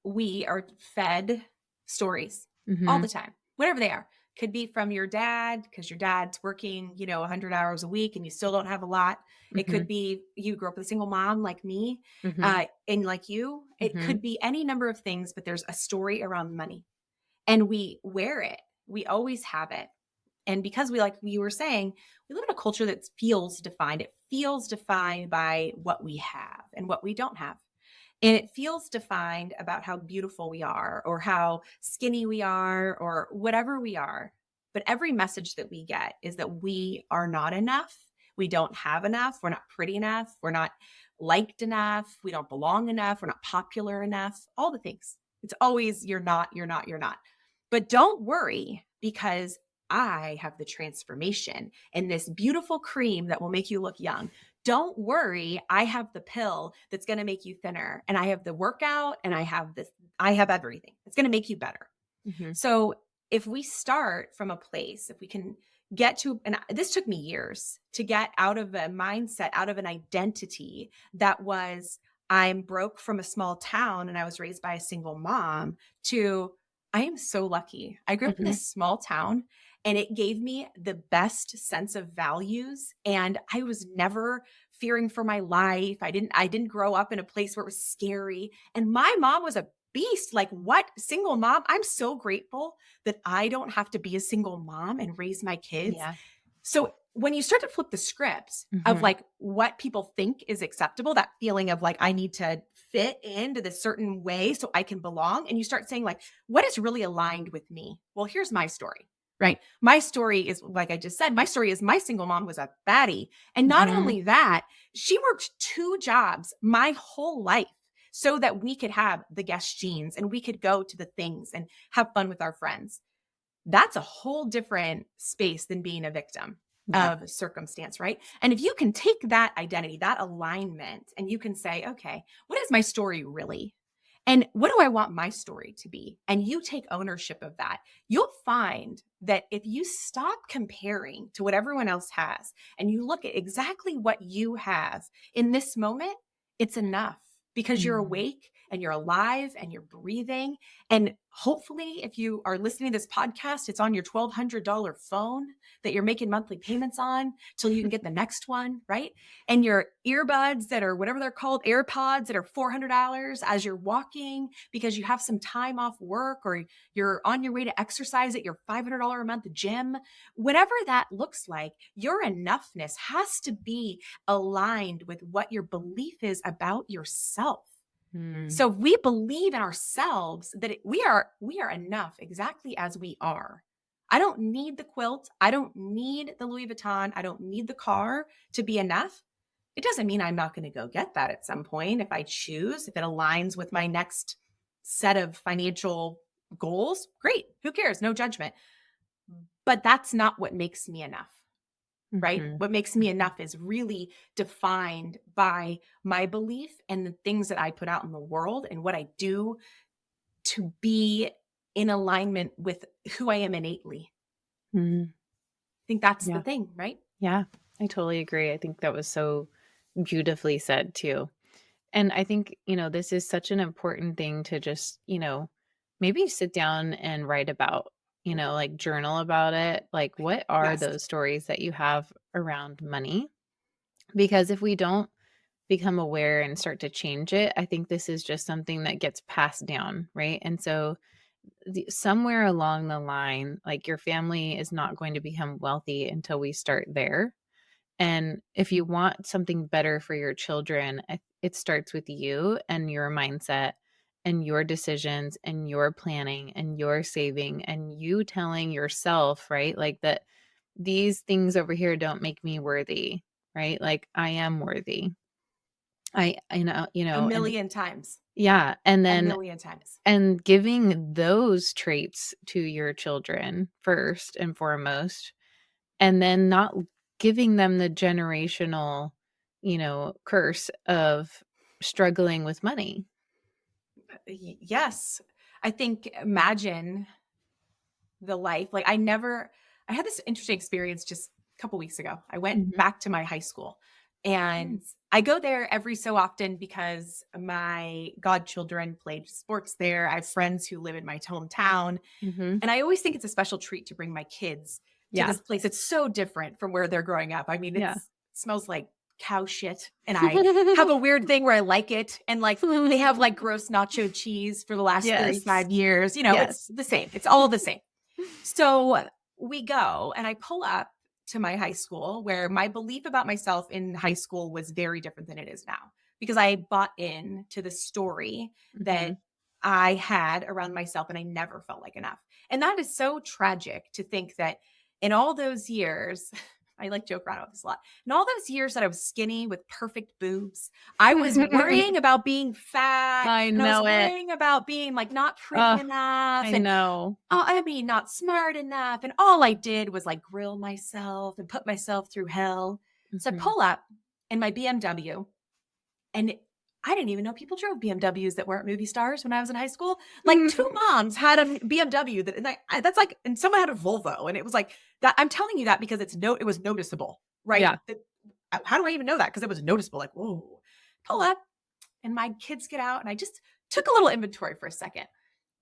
we are fed stories all Mhm. the time, whatever they are. Could be from your dad because your dad's working, 100 hours a week and you still don't have a lot. It could Mhm. be you grew up with a single mom like me, Mhm. and like you. It could Mhm. be any number of things, but there's a story around money and we wear it. We always have it. And because we, like you were saying, we live in a culture that feels defined. It feels defined by what we have and what we don't have. And it feels defined about how beautiful we are or how skinny we are or whatever we are. But every message that we get is that we are not enough. We don't have enough. We're not pretty enough. We're not liked enough. We don't belong enough. We're not popular enough. All the things. It's always you're not, you're not, you're not. But don't worry because I have the transformation and this beautiful cream that will make you look young. Don't worry, I have the pill that's going to make you thinner, and I have the workout, and I have this, I have everything. It's going to make you better. Mhm. So if we start from a place, if we can get to, and this took me years to get out of a mindset, out of an identity that was, I'm broke from a small town and I was raised by a single mom, to I am so lucky. I grew up in Mhm. this small town and it gave me the best sense of values. And I was never fearing for my life. I didn't grow up in a place where it was scary. And my mom was a beast. Like, what? Single mom? I'm so grateful that I don't have to be a single mom and raise my kids. Yeah. So when you start to flip the script of Mhm. like what people think is acceptable, that feeling of like, I need to fit into this certain way so I can belong. And you start saying, like, what is really aligned with me? Well, here's my story, right? My story is, like I just said, my story is my single mom was a baddie. And not Mhm. only that, she worked two jobs my whole life so that we could have the Guess jeans and we could go to the things and have fun with our friends. That's a whole different space than being a victim Yeah. of circumstance, right? And if you can take that identity, that alignment, and you can say, okay, what is my story really? And what do I want my story to be? And you take ownership of that. You'll find that if you stop comparing to what everyone else has and you look at exactly what you have in this moment, it's enough because you're Mm. awake and you're alive and you're breathing, and hopefully, if you are listening to this podcast, it's on your $1,200 phone that you're making monthly payments on till you can get the next one, right? And your earbuds that are whatever they're called, AirPods that are $400 as you're walking because you have some time off work or you're on your way to exercise at your $500 a month gym. Whatever that looks like, your enoughness has to be aligned with what your belief is about yourself. Mm. So if we believe in ourselves that we are enough exactly as we are. I don't need the quilt. I don't need the Louis Vuitton. I don't need the car to be enough. It doesn't mean I'm not going to go get that at some point if I choose, if it aligns with my next set of financial goals. Great. Who cares? No judgment. But that's not what makes me enough, right? Mhm. What makes me Mhm. enough is really defined by my belief and the things that I put out in the world and what I do to be in alignment with who I am innately. Mhm. I think that's the Yeah. thing, right? Yeah. I totally agree. I think that was so beautifully said too. And I think, this is such an important thing to just, maybe sit down and write about, like journal about it. Like, what are Yes. those stories that you have around money? Because if we don't become aware and start to change it, I think this is just something that gets passed down, right? And so, somewhere along the line, like your family is not going to become wealthy until we start there. And if you want something better for your children, it starts with you and your mindset and your decisions and your planning and your saving and you telling yourself, right? Like that these things over here don't make me worthy, right? Like I am worthy. A And million times. yeah, and A then million times. and giving those traits to your children first and foremost, and then not giving them the generational, curse of struggling with money. Yes. I think imagine the life. Like I had this interesting experience just a couple weeks ago. I went Mhm. back to my high school And Mm. I go there every so often because my godchildren played sports there. I have friends who live in my hometown. Mhm. And I always think it's a special treat to bring my kids to Yeah. this place. It's so different from where they're growing up. I mean, it Yeah. smells like cow shit. And I have a weird thing where I like it. And like they have like gross nacho cheese for the last Yes. 35 years. You know, it's Yes. the same. It's all the same. So we go and I pull up to my high school where my belief about myself in high school was very different than it is now because I bought in to the story that Mhm. I had around myself and I never felt like enough. And that is so tragic to think that in all those years, I like joke around about this a lot. In all those years that I was skinny with perfect boobs, I was worrying about being fat I and I was know it. worrying about being like not pretty Ugh, enough I and know. I mean, not smart enough. And all I did was like grill myself and put myself through hell. So I Mhm. pull up in my BMW and I didn't even know people drove BMWs that weren't movie stars when I was in high school. Like two moms had a BMW that, and that's like, and someone had a Volvo, and it was like that. I'm telling you that because it was noticeable, right? Yeah. How do I even know that? Because it was noticeable. Like, whoa, pull up, and my kids get out, and I just took a little inventory for a second.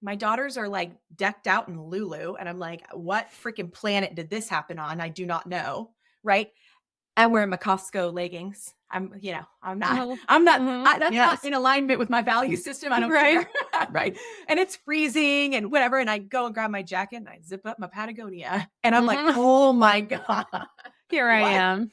My daughters are like decked out in Lulu, and I'm like, what freaking planet did this happen on? I do not know, right? I'm wearing my Costco leggings. Oh. Mhm. That's not Yes. in alignment with my value system. I don't Right. care. Right. And it's freezing and whatever. And I go and grab my jacket and I zip up my Patagonia. And I'm like, Mhm. oh my God, Here I what? am.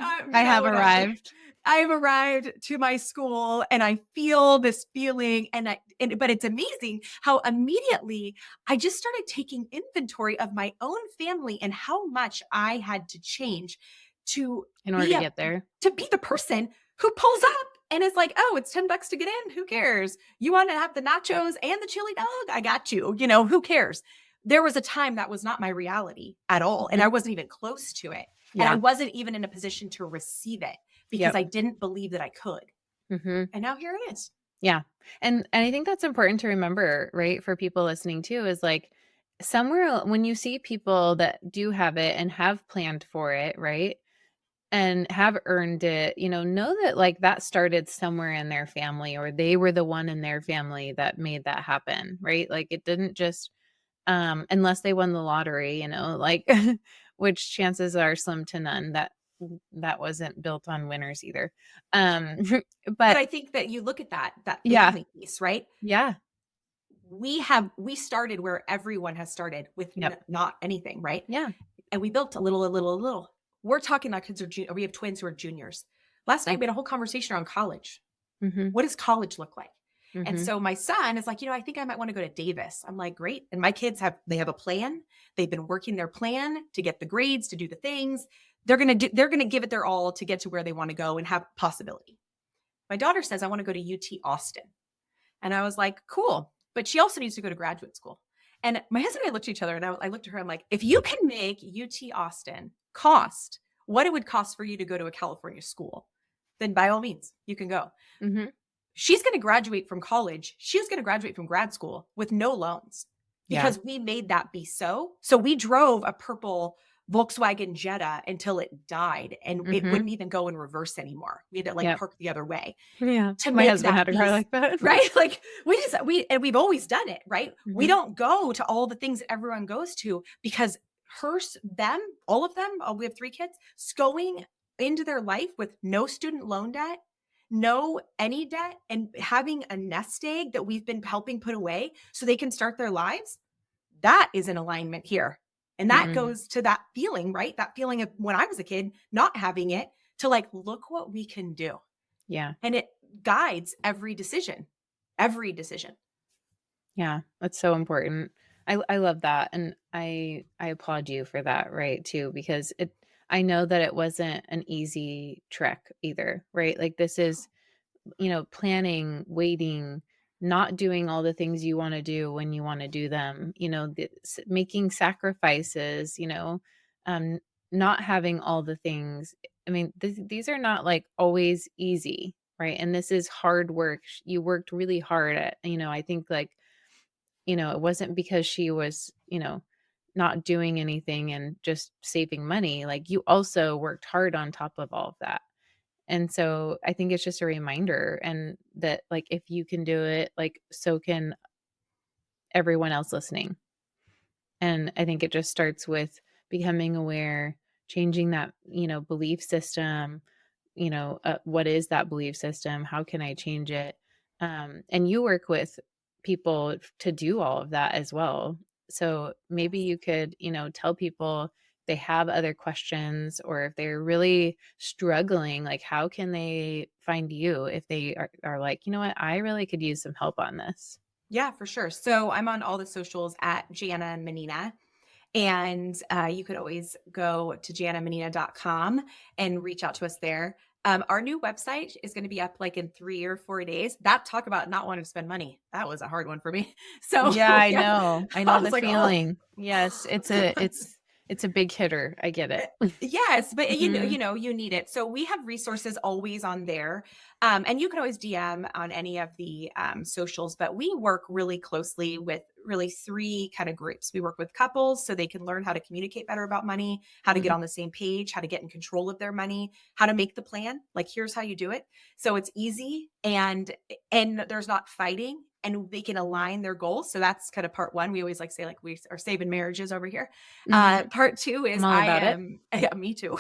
I'm I have going out there. arrived. I've arrived to my school and I feel this feeling but it's amazing how immediately I just started taking inventory of my own family and how much I had to change to In order be to a get there. to be the person who pulls up and is like, "Oh, it's $10 to get in. Who cares? You want to have the nachos and the chili dog? I got you. You know, who cares?" There was a time that was not my reality at all, and I Mhm. wasn't even close to it. And I Yeah. wasn't even in a position to receive it because Yep. I didn't believe that I could. Mhm. And now here it is. Yeah. And I think that's important to remember, right, for people listening too, is like somewhere when you see people that do have it and have planned for it, right? And have earned it, know that like that started somewhere in their family or they were the one in their family that made that happen, right? Like it didn't just unless they won the lottery, like which chances are slim to none that wasn't built on winners either. Um But but I think that you look at that yeah, family piece, right? yeah, We started where everyone has started with yep, not anything, right? yeah. And we built a little. We're talking about kids we have twins who are juniors. Last night we had a whole conversation around college. Mhm, What does college look like? And mhm, so my son is like, I think I might want to go to Davis. I'm like, great. And my kids have a plan. They've been working their plan to get the grades, to do the things. They're gonna give it their all to get to where they want to go and have possibility. My daughter says, I want to go to UT Austin. And I was like, cool. But she also needs to go to graduate school. And my husband and I looked at each other and I looked at her. I'm like, if you can make UT Austin cost what it would cost for you to go to a California school, then by all means, you can go. mhm. She's going to graduate from college. She's going to graduate from grad school with no loans Yeah. because we made that be so. So we drove a purple Volkswagen Jetta until it died and it Mhm. wouldn't even go in reverse anymore. We had to like Yep. park the other way Yeah. to My make husband that had a car piece, like that. right? Like and we've always done it, right? We Mhm. don't go to all the things that everyone goes to because them, all of them, we have three kids, going into their life with no student loan debt, no any debt, and having a nest egg that we've been helping put away so they can start their lives. That is in alignment here. And that Mm. goes to that feeling, right? That feeling of when I was a kid, not having it, to like, look what we can do. Yeah. And it guides every decision, every decision. Yeah. That's so important. I love that, and I applaud you for that, right, too, because I know that it wasn't an easy trek either, right? Like, this is planning, waiting, not doing all the things you want to do when you want to do them, making sacrifices, um, not having all the things. I mean, these are not like always easy, right? And this is hard work. You worked really hard at, I think like, it wasn't because she was, not doing anything and just saving money. Like you also worked hard on top of all of that. And so I think it's just a reminder and that like if you can do it, like so can everyone else listening. And I think it just starts with becoming aware, changing that, belief system, what is that belief system? How can I change it? And you work with people to do all of that as well. So maybe Yes. you could, tell people they have other questions or if they're really struggling, like how can they find you if they are like, you know what, I really could use some help on this. Yeah, for sure. So I'm on all the socials at Jana Mannina. And you could always go to janamannina.com and reach out to us there. Our new website is going to be up like in 3 or 4 days. That talk about not wanting to spend money. That was a hard one for me. So Yeah, I we have, know. I I know was the like, oh, feeling. Yes, it's a big hitter. I get it. yes, but Mhm, you need it. So we have resources always on there, and you can always DM on any of the socials. But we work really closely with really three kind of groups. We work with couples so they can learn how to communicate better about money, how to get mhm, on the same page, how to get in control of their money, how to make the plan. Like here's how you do it. So it's easy and there's not fighting. And they can align their goals. So that's kind of part one. We always like say, like, we are saving marriages over here. mhm. Part two I'm is all I about it. am yeah, me too.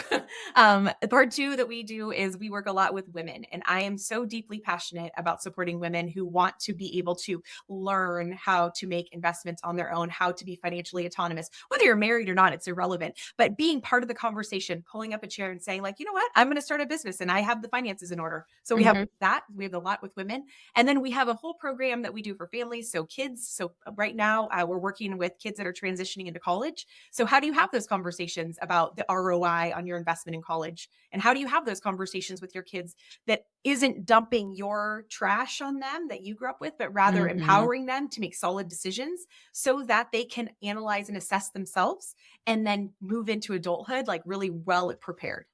Part two that we do is we work a lot with women, and I am so deeply passionate about supporting women who want to be able to learn how to make investments on their own, how to be financially autonomous. Whether you're married or not, it's irrelevant. But being part of the conversation, pulling up a chair and saying, like, you know what, I'm going to start a business and I have the finances in order. So we have Mhm, that. We have a lot with women, and then we have a whole program that we do for families. So kids. So right now, we're working with kids that are transitioning into college. So, how do you have those conversations about the ROI on your investment in college? And how do you have those conversations with your kids that isn't dumping your trash on them that you grew up with, but rather mhm. empowering them to make solid decisions so that they can analyze and assess themselves and then move into adulthood like really well prepared?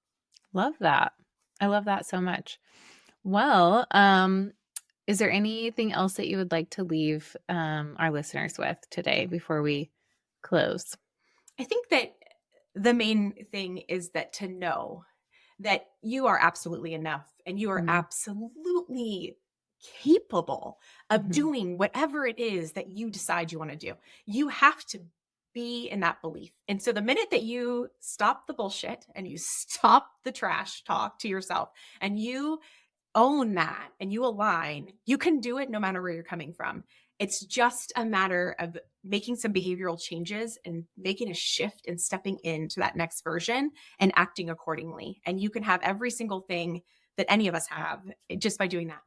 Love that. I love that so much. Well, is there anything else that you would like to leave, our listeners with today before we close? I think that the main thing is that to know that you are absolutely enough and you are Mhm, absolutely capable of mhm. doing whatever it is that you decide you want to do. You have to be in that belief. And so the minute that you stop the bullshit and you stop the trash talk to yourself and you own that and you align, you can do it no matter where you're coming from. It's just a matter of making some behavioral changes and making a shift and stepping into that next version and acting accordingly. And you can have every single thing that any of us have just by doing that,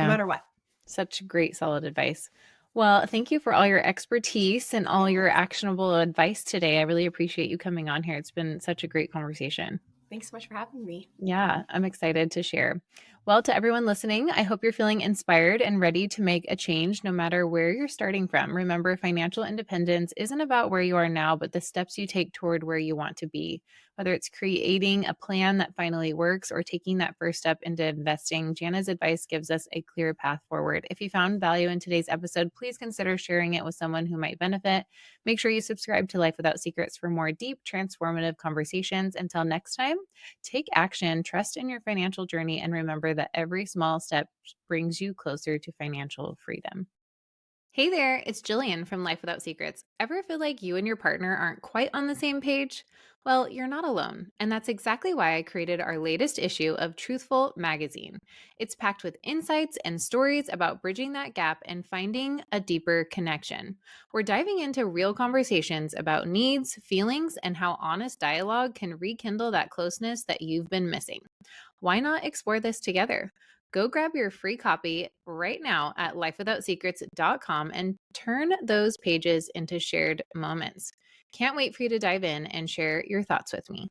no Yeah. matter what. Such great solid advice. Well, thank you for all your expertise and all your Yes. actionable advice today. I really appreciate you coming on here. It's been such a great conversation. Thanks so much for having me. Yeah, I'm excited to share. Well, to everyone listening, I hope you're feeling inspired and ready to make a change no matter where you're starting from. Remember, financial independence isn't about where you are now, but the steps you take toward where you want to be. Whether it's creating a plan that finally works or taking that first step into investing, Jana's advice gives us a clear path forward. If you found value in today's episode, please consider sharing it with someone who might benefit. Make sure you subscribe to Life Without Secrets for more deep, transformative conversations. Until next time, take action, trust in your financial journey, and remember that every small step brings you closer to financial freedom. Hey there, it's Jillian from Life Without Secrets. Ever feel like you and your partner aren't quite on the same page? Well, you're not alone, and that's exactly why I created our latest issue of Truthful magazine. It's packed with insights and stories about bridging that gap and finding a deeper connection. We're diving into real conversations about needs, feelings, and how honest dialogue can rekindle that closeness that you've been missing. Why not explore this together? Go grab your free copy right now at lifewithoutsecrets.com and turn those pages into shared moments. Can't wait for you to dive in and share your thoughts with me.